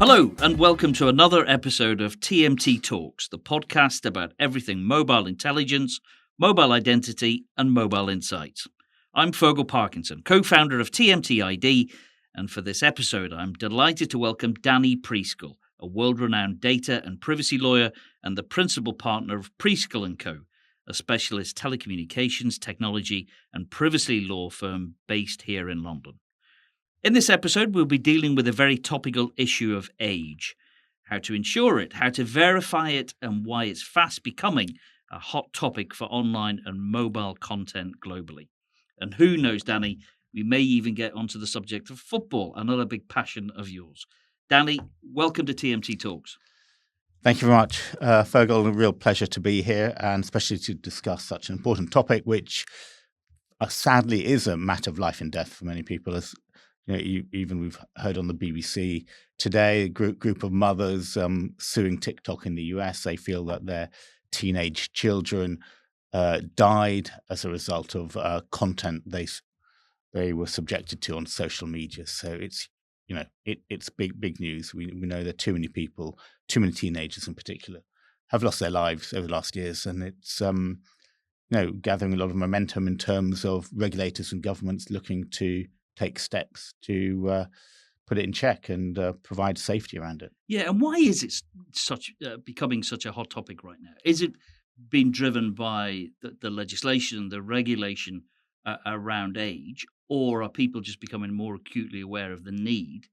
Hello, and welcome to another episode of TMT Talks, the podcast about everything mobile intelligence, mobile identity, and mobile insights. I'm Fergal Parkinson, co-founder of TMT ID, and for this episode, I'm delighted to welcome Danny Preiskel, a world-renowned data and privacy lawyer and the principal partner of Preiskel & Co., a specialist telecommunications, technology, and privacy law firm based here in London. In this episode, we'll be dealing with a very topical issue of age, how to ensure it, how to verify it, and why it's fast becoming a hot topic for online and mobile content globally. And who knows, Danny, we may even get onto the subject of football, another big passion of yours. Danny, welcome to TMT Talks. Thank you very much, Fergal. A real pleasure to be here, and especially to discuss such an important topic, which sadly is a matter of life and death for many people. As you know, even we've heard on the BBC today, a group of mothers suing TikTok in the US. They feel that their teenage children died as a result of content they were subjected to on social media. So it's it's big news. We know that too many people, too many teenagers in particular, have lost their lives over the last years, and it's gathering a lot of momentum in terms of regulators and governments looking to take steps to put it in check and provide safety around it. Yeah, and why is it becoming such a hot topic right now? Is it being driven by the legislation, the regulation around age, or are people just becoming more acutely aware of the need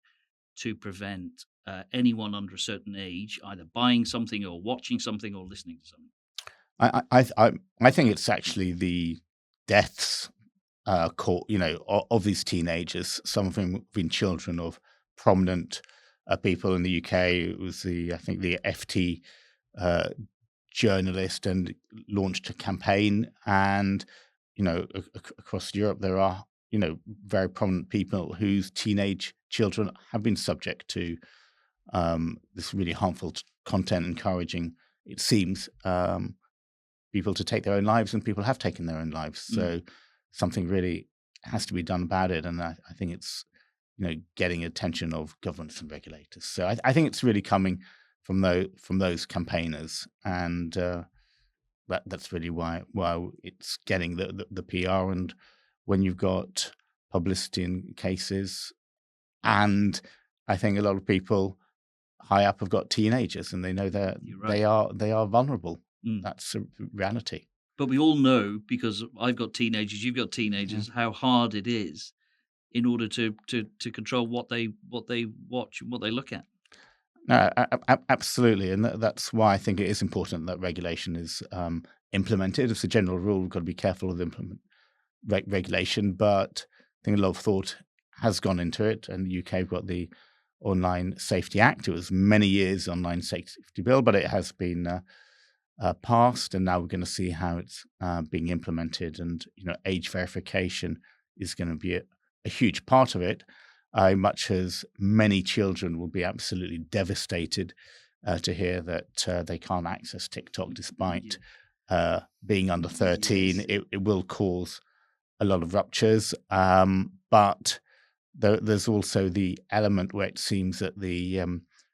to prevent anyone under a certain age either buying something or watching something or listening to something? I think it's actually the deaths of these teenagers. Some of them have been children of prominent people in the UK. It was the FT journalist, and launched a campaign. And across Europe, there are very prominent people whose teenage children have been subject to this really harmful content, encouraging, it seems, people to take their own lives, and people have taken their own lives. So something really has to be done about it, and I think it's getting attention of governments and regulators. So I think it's really coming from those campaigners, and that's really why it's getting the PR. And when you've got publicity in cases, and I think a lot of people high up have got teenagers, and they know that right. they are vulnerable. That's a reality. But we all know, because I've got teenagers, you've got teenagers, how hard it is in order to control what they watch and what they look at. No, absolutely, and that's why I think it is important that regulation is implemented. As a general rule, we've got to be careful of regulation, but I think a lot of thought has gone into it. And the UK have got the Online Safety Act. It was many years online safety bill, but it has been passed, and now we're going to see how it's being implemented. And age verification is going to be a huge part of it. Much as many children will be absolutely devastated to hear that they can't access TikTok despite being under 13. Yes. It will cause a lot of ruptures, but there's also the element where it seems that the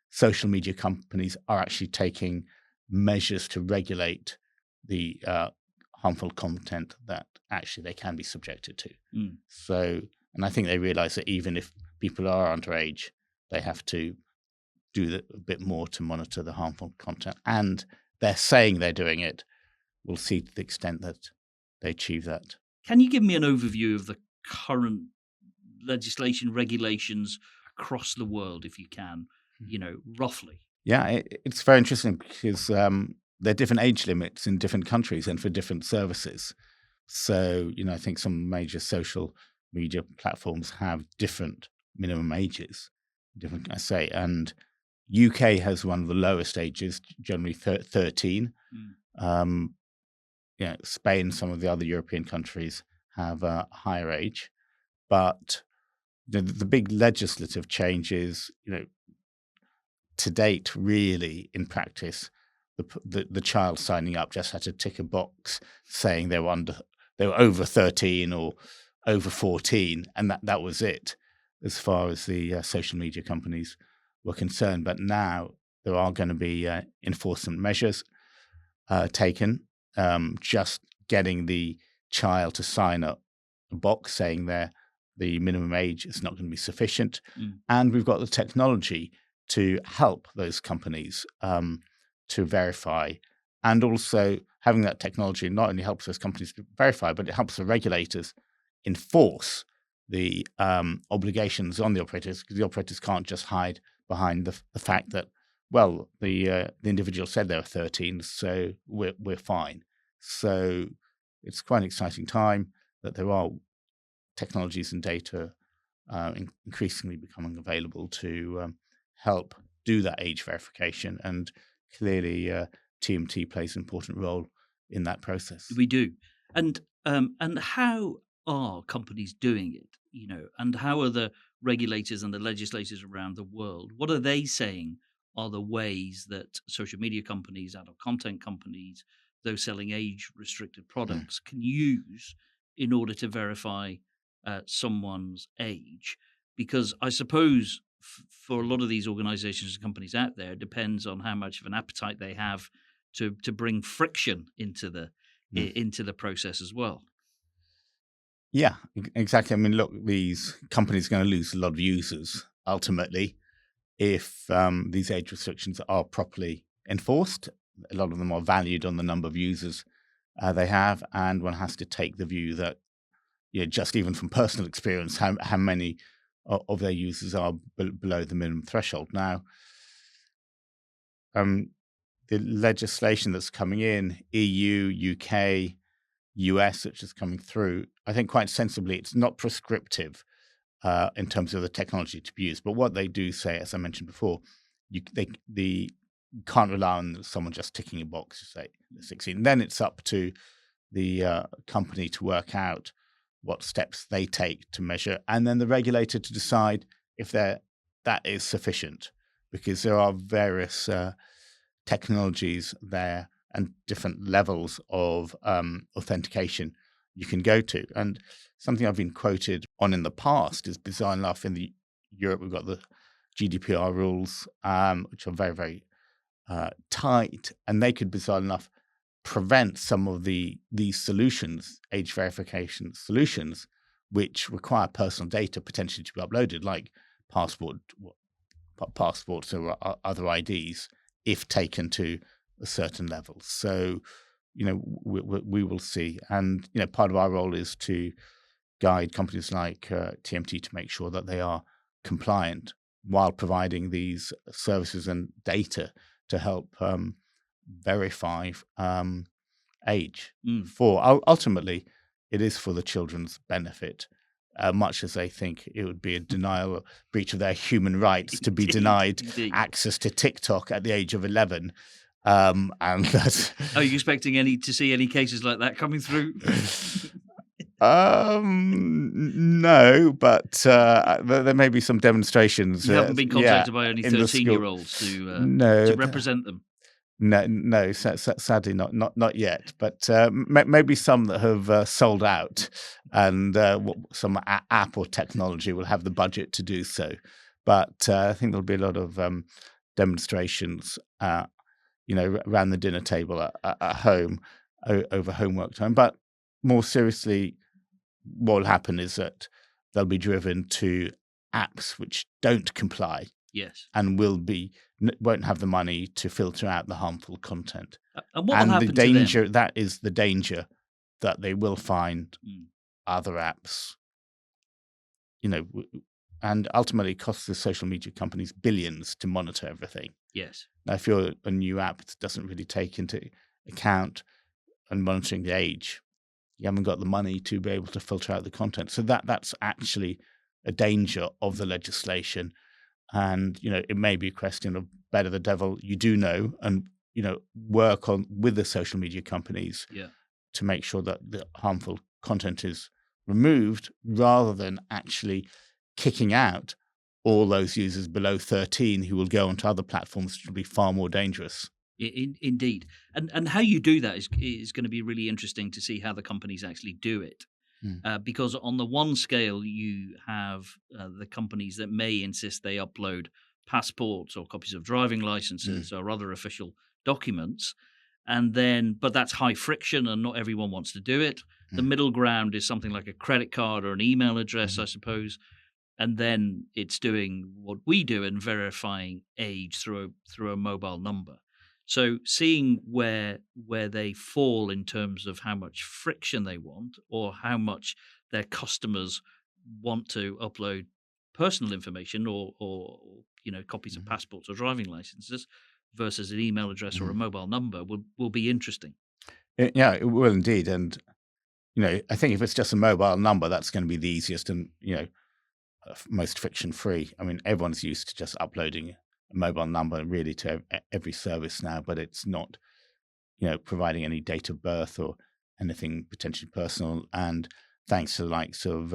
social media companies are actually taking measures to regulate the harmful content that actually they can be subjected to. So, and I think they realize that even if people are underage, they have to do a bit more to monitor the harmful content. And they're saying they're doing it. We'll see to the extent that they achieve that. Can you give me an overview of the current legislation, regulations across the world, if you can, roughly? Yeah, it's very interesting because there are different age limits in different countries and for different services. So, I think some major social media platforms have different minimum ages, and UK has one of the lowest ages, generally 13. Spain, some of the other European countries have a higher age, but the big legislative changes, to date, really, in practice, the child signing up just had to tick a box saying they were over 13 or over 14, and that was it as far as the social media companies were concerned. But now there are going to be enforcement measures taken. Just getting the child to sign a box saying the minimum age is not going to be sufficient. And we've got the technology to help those companies to verify. And also having that technology not only helps those companies to verify, but it helps the regulators enforce the obligations on the operators, because the operators can't just hide behind the fact that, well, the individual said they were 13, so we're fine. So it's quite an exciting time that there are technologies and data increasingly becoming available to help do that age verification. And clearly, TMT plays an important role in that process. We do. And how are companies doing it? And how are the regulators and the legislators around the world? What are they saying are the ways that social media companies, adult content companies, those selling age-restricted products can use in order to verify someone's age? Because I suppose for a lot of these organizations and companies out there, it depends on how much of an appetite they have to bring friction into the process as well. Yeah, exactly. I mean, look, these companies are going to lose a lot of users ultimately if these age restrictions are properly enforced. A lot of them are valued on the number of users they have, and one has to take the view that, just even from personal experience, how many of their users are below the minimum threshold. Now, the legislation that's coming in, EU, UK, US, which is coming through, I think quite sensibly, it's not prescriptive in terms of the technology to be used. But what they do say, as I mentioned before, they can't rely on someone just ticking a box to say 16. Then it's up to the company to work out what steps they take to measure, and then the regulator to decide if that is sufficient, because there are various technologies there and different levels of authentication you can go to. And something I've been quoted on in the past is bizarre enough. In Europe, we've got the GDPR rules, which are very, very tight, and they could, bizarre enough, prevent some of these solutions, age verification solutions, which require personal data potentially to be uploaded, like passports or other IDs, if taken to a certain level. So, we will see. And, part of our role is to guide companies like TMT to make sure that they are compliant while providing these services and data to help verify age. Ultimately, it is for the children's benefit, much as they think it would be a denial, breach of their human rights to be denied access to TikTok at the age of 11. And that's... Are you expecting to see any cases like that coming through? No, but there may be some demonstrations. You haven't been contacted by any 13-year-olds to represent them? No, sadly not yet. But maybe some that have sold out, and some app or technology will have the budget to do so. But I think there'll be a lot of demonstrations, around the dinner table at home over homework time. But more seriously, what will happen is that they'll be driven to apps which don't comply. Yes. And won't have the money to filter out the harmful content. And what will happen to them? That is the danger, that they will find other apps, and ultimately costs the social media companies billions to monitor everything. Yes. Now, if you're a new app that doesn't really take into account and monitoring the age, you haven't got the money to be able to filter out the content. So that's actually a danger of the legislation. And, it may be a question of better the devil you do know, and, work with the social media companies to make sure that the harmful content is removed, rather than actually kicking out all those users below 13 who will go onto other platforms, which will be far more dangerous. Indeed. And how you do that is going to be really interesting to see how the companies actually do it. Because on the one scale, you have the companies that may insist they upload passports or copies of driving licenses or other official documents. But that's high friction and not everyone wants to do it. The middle ground is something like a credit card or an email address, I suppose. And then it's doing what we do and verifying age through a mobile number. So seeing where they fall in terms of how much friction they want or how much their customers want to upload personal information or copies of passports or driving licenses versus an email address or a mobile number will be interesting. Yeah, it will indeed. And I think if it's just a mobile number, that's going to be the easiest and most friction free. I mean, everyone's used to just uploading a mobile number really to every service now, but it's not providing any date of birth or anything potentially personal. And thanks to the likes of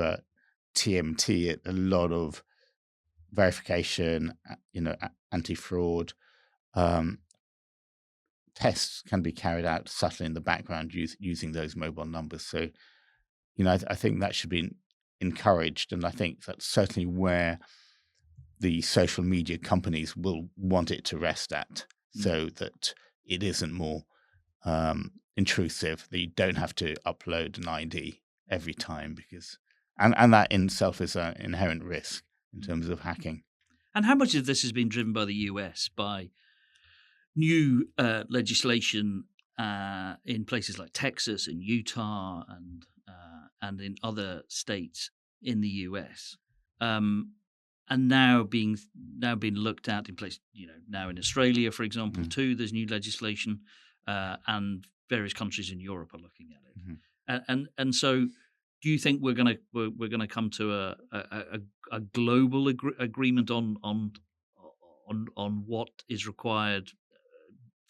TMT, a lot of verification, anti-fraud tests can be carried out subtly in the background using those mobile numbers. So, I think that should be encouraged, and I think that's certainly where the social media companies will want it to rest at, so that it isn't more intrusive, that you don't have to upload an ID every time, because and that in itself is an inherent risk in terms of hacking. And how much of this has been driven by the US, by new legislation in places like Texas and Utah and in other states in the US, and now being looked at in place, now in Australia, for example, too. There's new legislation, and various countries in Europe are looking at it. And so, do you think we're gonna come to a global agreement on what is required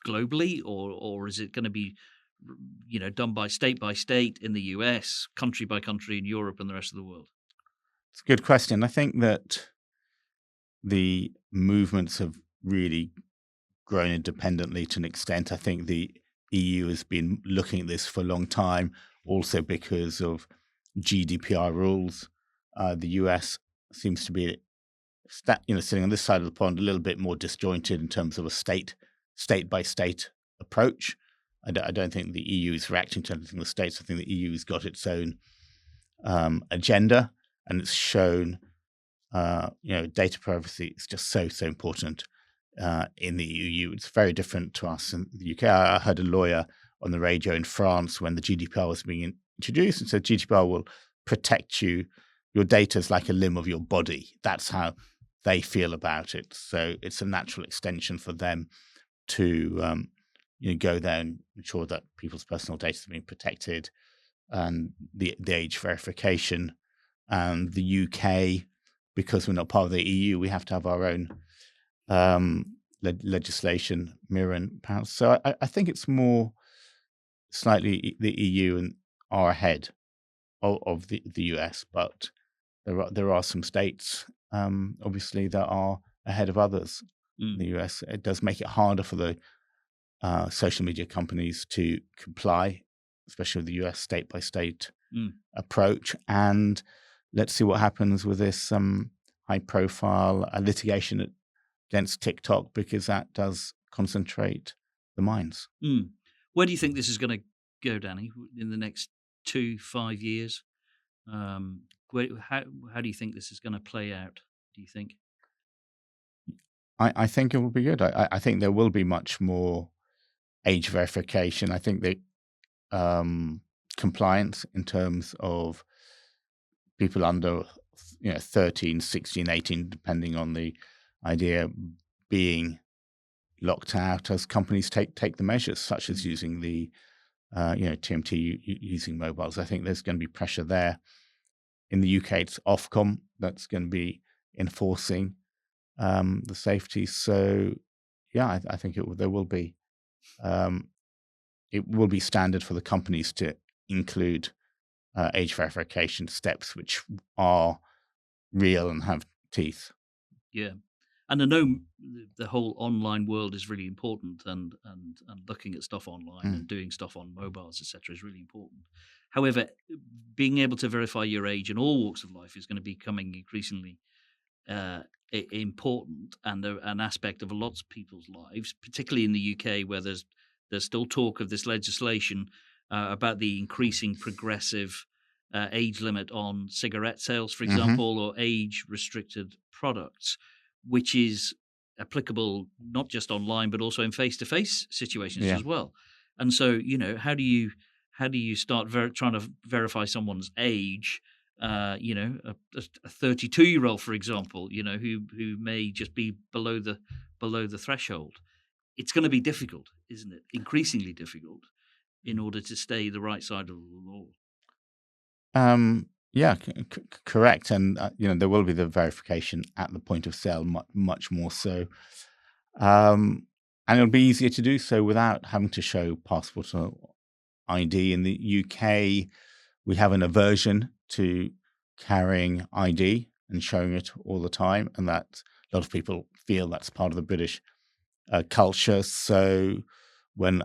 globally, or is it going to be done by state in the US, country by country in Europe, and the rest of the world? It's a good question. I think that the movements have really grown independently to an extent. I think the EU has been looking at this for a long time, also because of GDPR rules. The US seems to be sitting on this side of the pond a little bit more disjointed in terms of a state by state approach. I don't think the EU is reacting to anything the states. I think the EU has got its own agenda, and it's shown data privacy is just so important in the EU. It's very different to us in the UK. I heard a lawyer on the radio in France when the GDPR was being introduced, and said GDPR will protect you. Your data is like a limb of your body. That's how they feel about it. So it's a natural extension for them to go there and ensure that people's personal data is being protected, and the age verification. And the UK, because we're not part of the EU, we have to have our own legislation mirroring powers. So I think it's more slightly the EU and are ahead of the US, but there are some states obviously that are ahead of others in the US. It does make it harder for the social media companies to comply, especially with the US state by state approach. And let's see what happens with this high profile litigation against TikTok, because that does concentrate the minds. Where do you think this is going to go, Danny, in the next 2-5 years? How do you think this is going to play out, do you think? I think it will be good. I think there will be much more age verification. I think that compliance in terms of people under 13, 16, 18, depending on the idea, being locked out as companies take the measures, such as using the TMT using mobiles. I think there's going to be pressure there. In the UK, it's Ofcom that's going to be enforcing the safety. So, yeah, I think there will be. It will be standard for the companies to include age verification steps which are real and have teeth. Yeah. And I know the whole online world is really important, and looking at stuff online and doing stuff on mobiles, etc., is really important. However, being able to verify your age in all walks of life is going to be becoming increasingly important and an aspect of lots of people's lives, particularly in the UK, where there's still talk of this legislation about the increasing progressive age limit on cigarette sales, for example, or age-restricted products, which is applicable not just online but also in face-to-face situations as well. And so, how do you start trying to verify someone's age? A 32-year-old, for example, who may just be below the threshold. It's going to be difficult, isn't it? Increasingly difficult in order to stay the right side of the law. Correct. And there will be the verification at the point of sale, much more so, and it'll be easier to do so without having to show passport or ID. In the UK, we have an aversion to carrying ID and showing it all the time, and that a lot of people feel that's part of the British culture. So when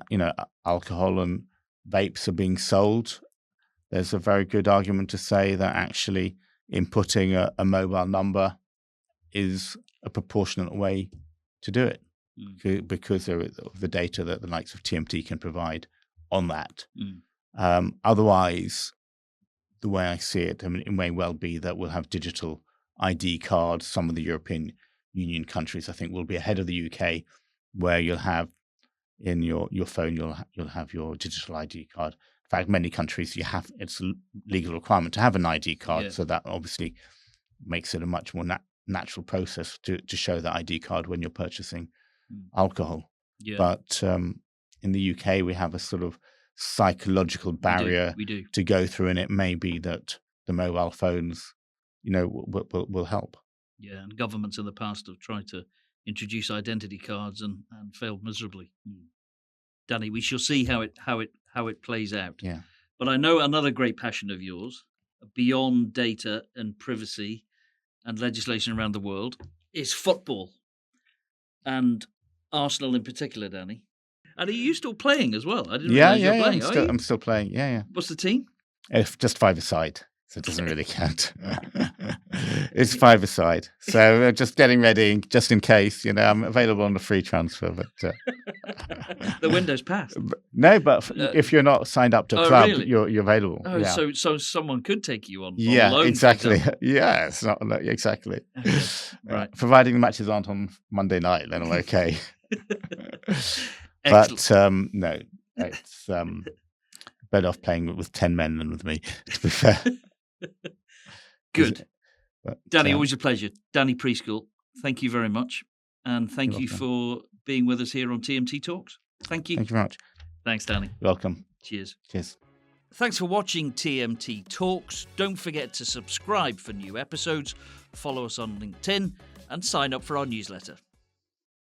alcohol and vapes are being sold, there's a very good argument to say that actually inputting a mobile number is a proportionate way to do it, because of the data that the likes of TMT can provide on that. Otherwise, the way I see it, it may well be that we'll have digital ID cards. Some of the European Union countries, I think, will be ahead of the UK, where you'll have in your phone, you'll have your digital ID card. In fact, many countries it's a legal requirement to have an ID card, so that obviously makes it a much more natural process to show that ID card when you're purchasing alcohol. But in the UK, we have a sort of psychological barrier we do. To go through, and it may be that the mobile phones, will help. Yeah, and governments in the past have tried to introduce identity cards and failed miserably. Danny, we shall see how it plays out. Yeah. But I know another great passion of yours, beyond data and privacy and legislation around the world, is football, and Arsenal in particular, Danny. And are you still playing as well? I didn't realize you're playing. I'm still playing. Yeah. What's the team? Just five-a-side, so it doesn't really count. It's five-a-side. So just getting ready, just in case. I'm available on the free transfer, but the window's passed. No, but if you're not signed up to a club, really? you're available. Oh, yeah. So someone could take you on. Yeah, on loan, exactly. Yeah, it's not exactly. Okay. Right. Providing the matches aren't on Monday night, then I'm okay. But no, it's better off playing with 10 men than with me, to be fair. Good. But, Danny, always a pleasure. Danny Preiskel, thank you very much. And thank you for being with us here on TMT Talks. Thank you. Thank you very much. Thanks, Danny. Welcome. Cheers. Cheers. Thanks for watching TMT Talks. Don't forget to subscribe for new episodes, follow us on LinkedIn, and sign up for our newsletter.